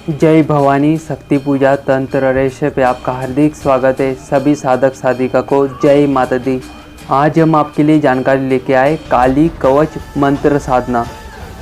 जय भवानी शक्ति पूजा तंत्र रहस्य पे आपका हार्दिक स्वागत है। सभी साधक साधिका को जय माता दी। आज हम आपके लिए जानकारी लेके आए काली कवच मंत्र साधना।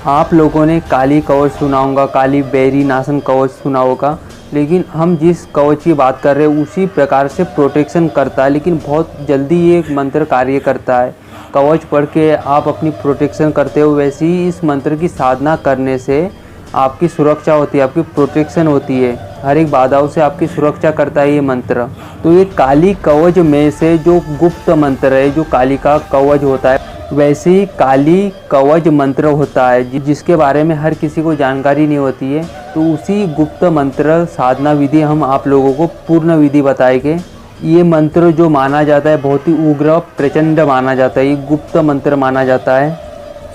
आप लोगों ने काली कवच सुना होगा, काली बैरी नाशन कवच सुना होगा, लेकिन हम जिस कवच की बात कर रहे हैं उसी प्रकार से प्रोटेक्शन करता है, लेकिन बहुत जल्दी ये मंत्र कार्य करता है। कवच पढ़ के आप अपनी प्रोटेक्शन करते हो, वैसे ही इस मंत्र की साधना करने से आपकी सुरक्षा होती है, आपकी प्रोटेक्शन होती है। हर एक बाधाओं से आपकी सुरक्षा करता है ये मंत्र। तो ये काली कवच में से जो गुप्त मंत्र है, जो काली का कवच होता है, वैसे ही काली कवच मंत्र होता है जिसके बारे में हर किसी को जानकारी नहीं होती है। तो उसी गुप्त मंत्र साधना विधि हम आप लोगों को पूर्ण विधि बताएंगे। ये मंत्र जो माना जाता है बहुत ही उग्र प्रचंड माना जाता है, ये गुप्त मंत्र माना जाता है।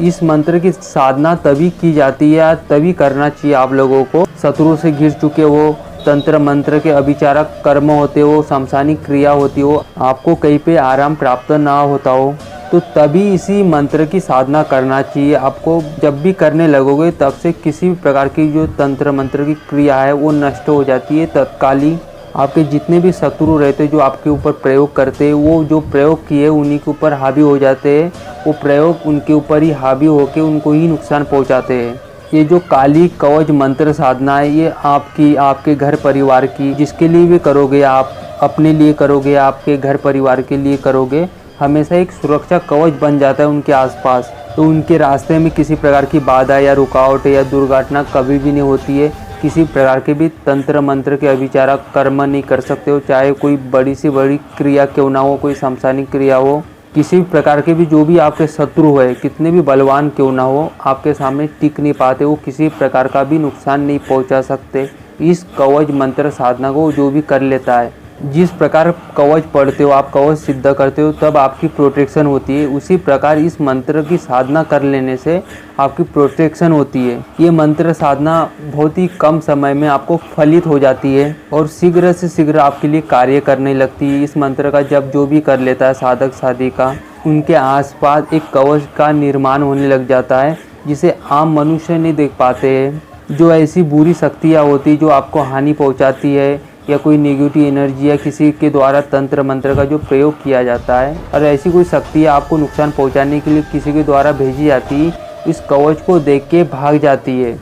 इस मंत्र की साधना तभी की जाती है, तभी करना चाहिए आप लोगों को शत्रु से घिर चुके हो, तंत्र मंत्र के अभिचारक कर्म होते हो, शमशानिक क्रिया होती हो, आपको कहीं पे आराम प्राप्त ना होता हो, तो तभी इसी मंत्र की साधना करना चाहिए। आपको जब भी करने लगोगे तब से किसी भी प्रकार की जो तंत्र मंत्र की क्रिया है वो नष्ट हो जाती है तत्काली। आपके जितने भी शत्रु रहते जो आपके ऊपर प्रयोग करते हैं, वो जो प्रयोग किए उन्हीं के ऊपर हावी हो जाते हैं, वो प्रयोग उनके ऊपर ही हावी होकर उनको ही नुकसान पहुंचाते हैं। ये जो काली कवच मंत्र साधना है, ये आपकी, आपके घर परिवार की, जिसके लिए भी करोगे, आप अपने लिए करोगे, आपके घर परिवार के लिए करोगे, हमेशा एक सुरक्षा कवच बन जाता है उनके आसपास। तो उनके रास्ते में किसी प्रकार की बाधा या रुकावट या दुर्घटना कभी भी नहीं होती है। किसी प्रकार के भी तंत्र मंत्र के अभिचारक कर्म नहीं कर सकते हो, चाहे कोई बड़ी से बड़ी क्रिया क्यों ना हो, कोई शमशानिक क्रिया हो, किसी भी प्रकार के भी जो भी आपके शत्रु है, कितने भी बलवान क्यों ना हो, आपके सामने टिक नहीं पाते, वो किसी प्रकार का भी नुकसान नहीं पहुंचा सकते। इस कवच मंत्र साधना को जो भी कर लेता है, जिस प्रकार कवच पढ़ते हो, आप कवच सिद्ध करते हो, तब आपकी प्रोटेक्शन होती है। उसी प्रकार इस मंत्र की साधना कर लेने से आपकी प्रोटेक्शन होती है। ये मंत्र साधना बहुत ही कम समय में आपको फलित हो जाती है और शीघ्र से शीघ्र आपके लिए कार्य करने लगती है। इस मंत्र का जब जो भी कर लेता है साधक साधिका, उनके आसपास एक कवच का निर्माण होने लग जाता है जिसे आम मनुष्य नहीं देख पाते हैं। जो ऐसी बुरी शक्तियाँ होती जो आपको हानि पहुँचाती है, या कोई नेगेटिव एनर्जी या किसी के द्वारा तंत्र मंत्र का जो प्रयोग किया जाता है, और ऐसी कोई शक्ति आपको नुकसान पहुंचाने के लिए किसी के द्वारा भेजी जाती है, इस कवच को देख के भाग जाती है।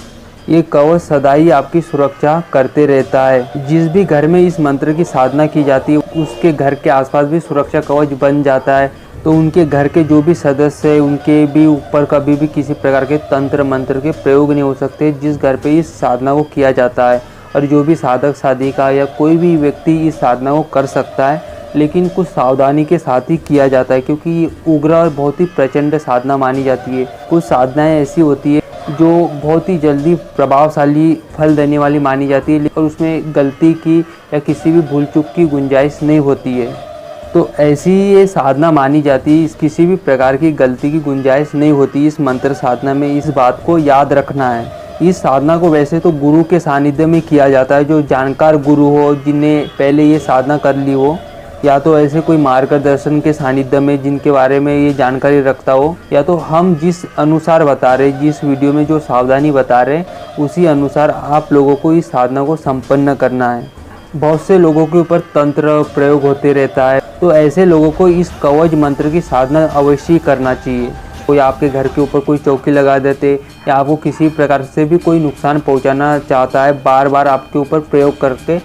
ये कवच सदा ही आपकी सुरक्षा करते रहता है। जिस भी घर में इस मंत्र की साधना की जाती है, उसके घर के आसपास भी सुरक्षा कवच बन जाता है। तो उनके घर के जो भी सदस्य है, उनके भी ऊपर कभी भी किसी प्रकार के तंत्र मंत्र के प्रयोग नहीं हो सकते जिस घर पे इस साधना को किया जाता है। और जो भी साधक साधिका या कोई भी व्यक्ति इस साधना को कर सकता है, लेकिन कुछ सावधानी के साथ ही किया जाता है, क्योंकि ये उग्र और बहुत ही प्रचंड साधना मानी जाती है। कुछ साधनाएं ऐसी होती है जो बहुत ही जल्दी प्रभावशाली फल देने वाली मानी जाती है, और उसमें गलती की या किसी भी भूल चूक की गुंजाइश नहीं होती है। तो ऐसी ये साधना मानी जाती है, किसी भी प्रकार की गलती की गुंजाइश नहीं होती इस मंत्र साधना में। इस बात को याद रखना है। इस साधना को वैसे तो गुरु के सानिध्य में किया जाता है, जो जानकार गुरु हो, जिन्हें पहले ये साधना कर ली हो, या तो ऐसे कोई मार्गदर्शन के सानिध्य में जिनके बारे में ये जानकारी रखता हो, या तो हम जिस अनुसार बता रहे, जिस वीडियो में जो सावधानी बता रहे, उसी अनुसार आप लोगों को इस साधना को संपन्न करना है। बहुत से लोगों के ऊपर तंत्र प्रयोग होते रहता है, तो ऐसे लोगों को इस कवच मंत्र की साधना अवश्य करना चाहिए। कोई आपके घर के ऊपर कोई चौकी लगा देते, या आपको किसी प्रकार से भी कोई नुकसान पहुंचाना चाहता है बार बार आपके ऊपर प्रयोग करके,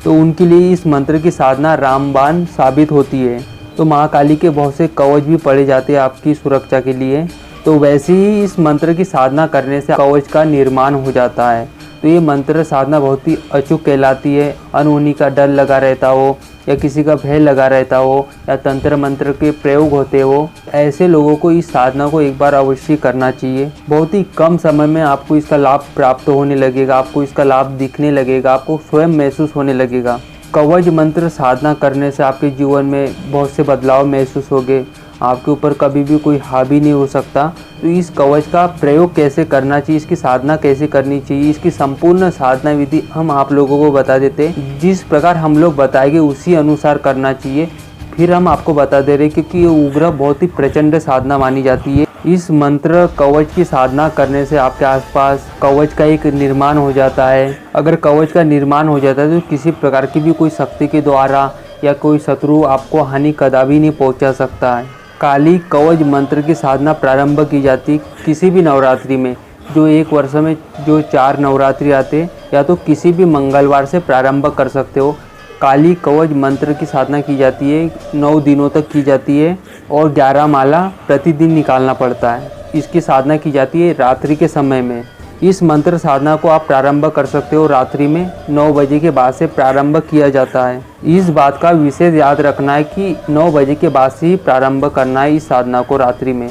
तो उनके लिए इस मंत्र की साधना रामबाण साबित होती है। तो माँ काली के बहुत से कवच भी पढ़े जाते हैं आपकी सुरक्षा के लिए। तो वैसे ही इस मंत्र की साधना करने से कवच का निर्माण हो जाता है। तो ये मंत्र साधना बहुत ही अचूक कहलाती है। अनहोनी का डर लगा रहता हो, या किसी का भय लगा रहता हो, या तंत्र मंत्र के प्रयोग होते हो, ऐसे लोगों को इस साधना को एक बार अवश्य करना चाहिए। बहुत ही कम समय में आपको इसका लाभ प्राप्त होने लगेगा, आपको इसका लाभ दिखने लगेगा, आपको स्वयं महसूस होने लगेगा। कवच मंत्र साधना करने से आपके जीवन में बहुत से बदलाव महसूस होंगे। आपके ऊपर कभी भी कोई हावी नहीं हो सकता। तो इस कवच का प्रयोग कैसे करना चाहिए, इसकी साधना कैसे करनी चाहिए, इसकी संपूर्ण साधना विधि हम आप लोगों को बता देते हैं। जिस प्रकार हम लोग बताएंगे उसी अनुसार करना चाहिए। फिर हम आपको बता दे रहे क्योंकि ये उग्र बहुत ही प्रचंड साधना मानी जाती है। इस मंत्र कवच की साधना करने से आपके आसपास कवच का एक निर्माण हो जाता है। अगर कवच का निर्माण हो जाता है तो किसी प्रकार की भी कोई शक्ति के द्वारा या कोई शत्रु आपको हानि कदापि नहीं पहुंचा सकता है। काली कवच मंत्र की साधना प्रारंभ की जाती किसी भी नवरात्रि में, जो एक वर्ष में जो 4 नवरात्रि आते, या तो किसी भी मंगलवार से प्रारंभ कर सकते हो। काली कवच मंत्र की साधना की जाती है, 9 दिनों तक की जाती है और 11 माला प्रतिदिन निकालना पड़ता है। इसकी साधना की जाती है रात्रि के समय में। इस मंत्र साधना को आप प्रारंभ कर सकते हो रात्रि में 9 बजे के बाद से प्रारंभ किया जाता है। इस बात का विशेष याद रखना है कि 9 बजे के बाद से ही प्रारंभ करना है इस साधना को रात्रि में,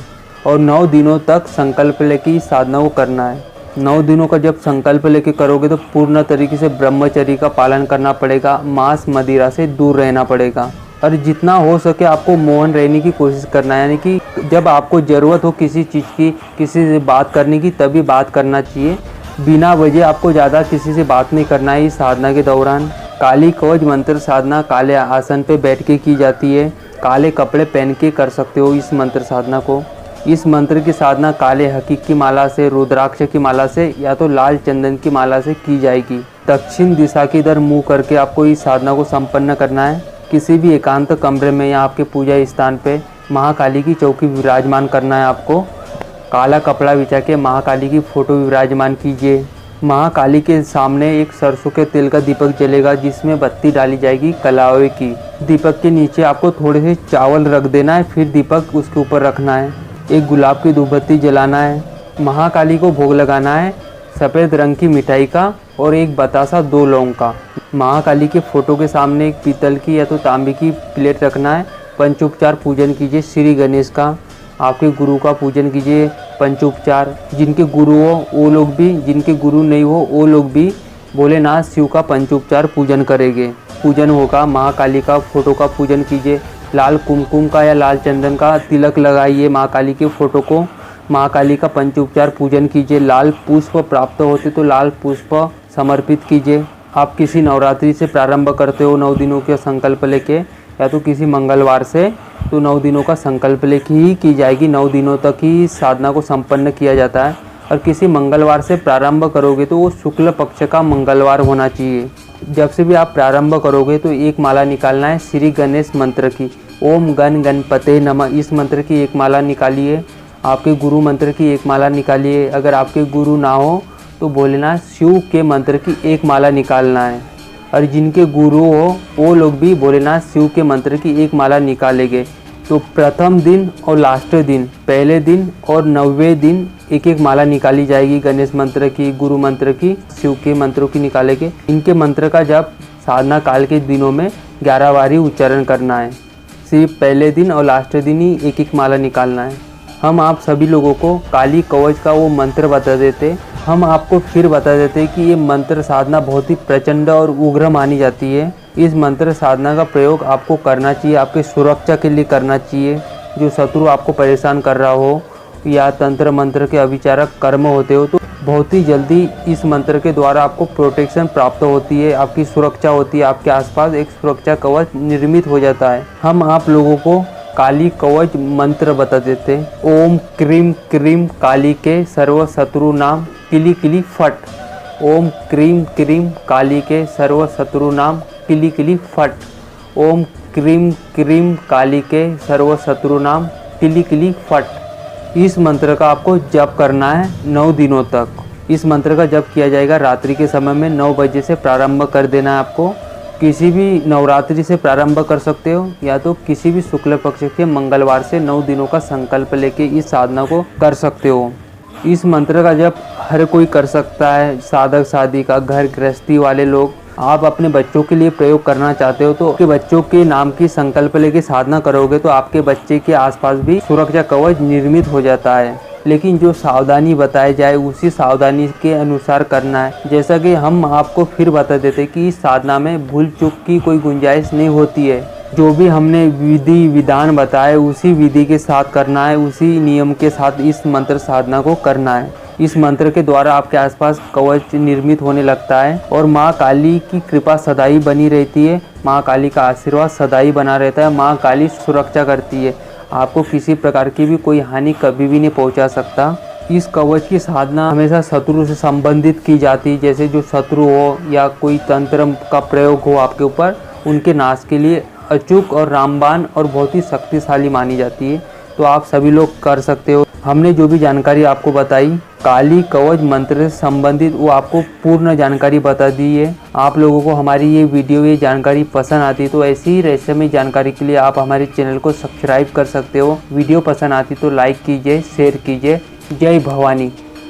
और 9 दिनों तक संकल्प लेके इस साधना को करना है। 9 दिनों का जब संकल्प लेके करोगे तो पूर्ण तरीके से ब्रह्मचर्य का पालन करना पड़ेगा, मांस मदिरा से दूर रहना पड़ेगा और जितना हो सके आपको मौन रहने की कोशिश करना है। यानी कि जब आपको ज़रूरत हो किसी चीज़ की, किसी से बात करने की, तभी बात करना चाहिए। बिना वजह आपको ज़्यादा किसी से बात नहीं करना है इस साधना के दौरान। काली कवच मंत्र साधना काले आसन पे बैठ के की जाती है। काले कपड़े पहन के कर सकते हो इस मंत्र साधना को। इस मंत्र की साधना काले हकीक की माला से, रुद्राक्ष की माला से या तो लाल चंदन की माला से की जाएगी। दक्षिण दिशा की इधर मुँह करके आपको इस साधना को संपन्न करना है। किसी भी एकांत कमरे में या आपके पूजा स्थान पे महाकाली की चौकी विराजमान करना है आपको। काला कपड़ा बिछा के महाकाली की फोटो विराजमान कीजिए। महाकाली के सामने एक सरसों के तेल का दीपक जलेगा जिसमें बत्ती डाली जाएगी कलावे की। दीपक के नीचे आपको थोड़े से चावल रख देना है, फिर दीपक उसके ऊपर रखना है। एक गुलाब की धूपबत्ती जलाना है। महाकाली को भोग लगाना है सफ़ेद रंग की मिठाई का और एक बतासा 2 लौंग का। महाकाली के फोटो के सामने एक पीतल की या तो तांबे की प्लेट रखना है। पंचोपचार पूजन कीजिए श्री गणेश का। आपके गुरु का पूजन कीजिए पंचोपचार। जिनके गुरु हो वो लोग भी, जिनके गुरु नहीं हो वो लोग भी भोलेनाथ शिव का पंचोपचार पूजन करेंगे। पूजन होगा, महाकाली का फोटो का पूजन कीजिए। लाल कुमकुम का या लाल चंदन का तिलक लगाइए महाकाली के फोटो को। महाकाली का पंचोपचार पूजन कीजिए। लाल पुष्प प्राप्त होते तो लाल पुष्प समर्पित कीजिए। आप किसी नवरात्रि से प्रारंभ करते हो 9 दिनों के संकल्प लेके, या तो किसी मंगलवार से, तो 9 दिनों का संकल्प लेके ही की जाएगी। 9 दिनों तक ही साधना को संपन्न किया जाता है। और किसी मंगलवार से प्रारंभ करोगे तो वो शुक्ल पक्ष का मंगलवार होना चाहिए। जब से भी आप प्रारंभ करोगे तो एक माला निकालना है श्री गणेश मंत्र की। ओम गण गणपते नमः इस मंत्र की एक माला निकालिए। आपके गुरु मंत्र की एक माला निकालिए। अगर आपके गुरु ना हो तो भोलेनाथ शिव के मंत्र की एक माला निकालना है। और जिनके गुरु हो वो लोग भी भोलेनाथ शिव के मंत्र की एक माला निकालेंगे। तो प्रथम दिन और लास्ट दिन, पहले दिन और 9वें दिन एक एक माला निकाली जाएगी गणेश मंत्र की, गुरु मंत्र की, शिव के मंत्रों की निकालेंगे। इनके मंत्र का जब साधना काल के दिनों में 11 बार ही उच्चारण करना है। सिर्फ पहले दिन और लास्ट दिन ही एक एक माला निकालना है। हम आप सभी लोगों को काली कवच का वो मंत्र बता देते। हम आपको फिर बता देते कि ये मंत्र साधना बहुत ही प्रचंड और उग्र मानी जाती है। इस मंत्र साधना का प्रयोग आपको करना चाहिए, आपके सुरक्षा के लिए करना चाहिए। जो शत्रु आपको परेशान कर रहा हो या तंत्र मंत्र के अविचारक कर्म होते हो तो बहुत ही जल्दी इस मंत्र के द्वारा आपको प्रोटेक्शन प्राप्त होती है, आपकी सुरक्षा होती है। आपके आसपास एक सुरक्षा कवच निर्मित हो जाता है। हम आप लोगों को काली कवच मंत्र बता देते। ओम क्रीम क्रीम काली के सर्व शत्रु नाम किली किली फट। ओम क्रीम क्रीम काली के सर्व शत्रु नाम किली किली फट। ओम क्रीम क्रीम काली के सर्व शत्रु नाम किली किली फट। इस मंत्र का आपको जप करना है 9 दिनों तक। इस मंत्र का जप किया जाएगा रात्रि के समय में 9 बजे से प्रारंभ कर देना है आपको। किसी भी नवरात्रि से प्रारंभ कर सकते हो या तो किसी भी शुक्ल पक्ष के मंगलवार से 9 दिनों का संकल्प लेके इस साधना को कर सकते हो। इस मंत्र का जप हर कोई कर सकता है, साधक साधिका, घर गृहस्थी वाले लोग। आप अपने बच्चों के लिए प्रयोग करना चाहते हो तो आपके बच्चों के नाम की संकल्प लेके साधना करोगे तो आपके बच्चे के आसपास भी सुरक्षा कवच निर्मित हो जाता है। लेकिन जो सावधानी बताई जाए उसी सावधानी के अनुसार करना है। जैसा कि हम आपको फिर बता देते कि इस साधना में भूल चूक की कोई गुंजाइश नहीं होती है। जो भी हमने विधि विधान बताए उसी विधि के साथ करना है, उसी नियम के साथ इस मंत्र साधना को करना है। इस मंत्र के द्वारा आपके आसपास कवच निर्मित होने लगता है और माँ काली की कृपा सदाई बनी रहती है। माँ काली का आशीर्वाद सदाई बना रहता है। माँ काली सुरक्षा करती है, आपको किसी प्रकार की भी कोई हानि कभी भी नहीं पहुंचा सकता। इस कवच की साधना हमेशा शत्रु से संबंधित की जाती है, जैसे जो शत्रु हो या कोई तंत्र का प्रयोग हो आपके ऊपर, उनके नाश के लिए अचूक और रामबाण और बहुत ही शक्तिशाली मानी जाती है। तो आप सभी लोग कर सकते हो। हमने जो भी जानकारी आपको बताई काली कवच मंत्र से संबंधित, वो आपको पूर्ण जानकारी बता दी है। आप लोगों को हमारी ये वीडियो, ये जानकारी पसंद आती है तो ऐसी ही रहस्यमय जानकारी के लिए आप हमारे चैनल को सब्सक्राइब कर सकते हो। वीडियो पसंद आती तो लाइक कीजिए, शेयर कीजिए। जय भवानी।